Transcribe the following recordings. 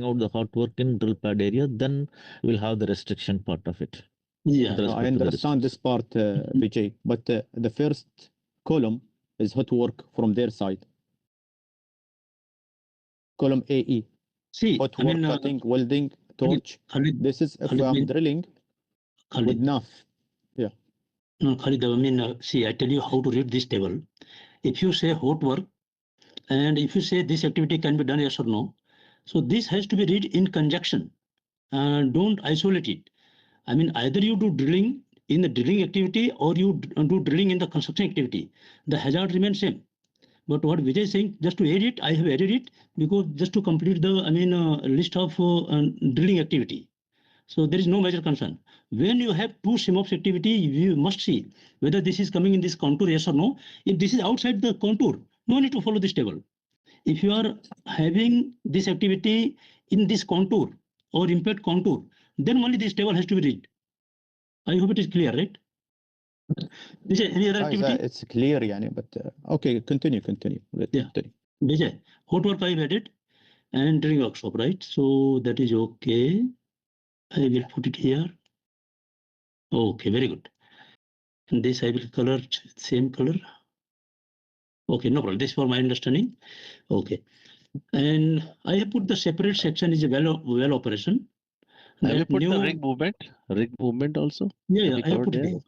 out the hot work in drill pad area, then we'll have the restriction part of it. Yeah. With respect I to the understand this part, Vijay, but the first column is hot work from their side. Column AE, See, hot I work, mean, cutting, welding, torch. Khalid, This is if Khalid I'm mean- drilling with Khalid, NAF. Yeah. no, Khalid, I mean, see, I tell you how to read this table. If you say hot work, and if you say this activity can be done, yes or no, so this has to be read in conjunction. Don't isolate it. I mean, either you do drilling in the drilling activity or you do drilling in the construction activity. The hazard remains same. But what Vijay is saying, just to add it, I have added it because just to complete the, list of drilling activity. So there is no major concern. When you have two SIMOPS activity, you must see whether this is coming in this contour, yes or no. If this is outside the contour, no need to follow this table. If you are having this activity in this contour or impact contour, then only this table has to be read. I hope it is clear, right? Vijay, any other activity? It's clear, yani, but okay, continue. Let's Yeah. continue. Vijay, hot work I have added and drilling workshop, right? So that is okay. I will put it here. Okay, very good. And this I will color same color. Okay, no problem. This is for my understanding. Okay. And I have put the separate section is a well operation. Have you That put the new- rig movement also? Yeah, Have you I have covered put it there? here.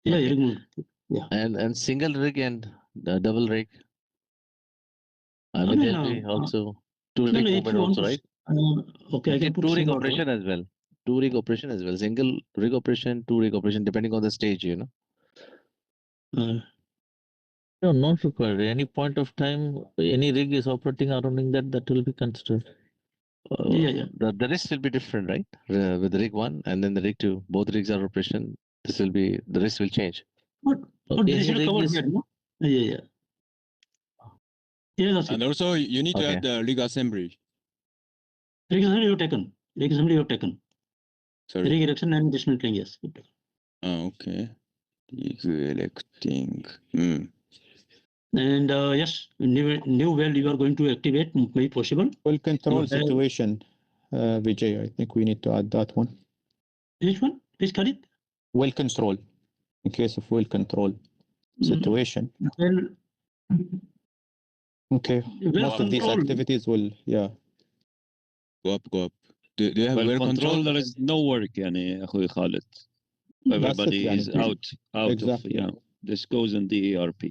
Yeah, Okay. rig movement. Yeah. And single rig and the double rig. I mean, there'll be also two rig if movement you want also, to, right? okay, I can put two rig same order. operation as well. Two rig operation as well. Single rig operation, two rig operation, depending on the stage, you know. No, not required. Any point of time, any rig is operating around that will be considered. Yeah. The risk will be different, right? With the rig one and then the rig two, both rigs are operation. This will be the risk will change. But this is covered here, no? Yeah. Yeah, that's And it. also, you need to Okay. add the rig assembly. Rig assembly you have taken. Rig assembly you have taken. Sorry. Rig erection and dismantling, yes. Okay. Rig erecting. And yes, new well you are going to activate, may possible. Well, control You have- situation, Vijay. I think we need to add that one. Which one? Which Khalid? Well control. In case of well control situation. Well, Okay. well Most of these control. activities will, yeah. Go up. Do you have well control? There is no work, يعني أخوي Khalid. That's it, Everybody يعني. is out Exactly. of, this goes in the ERP.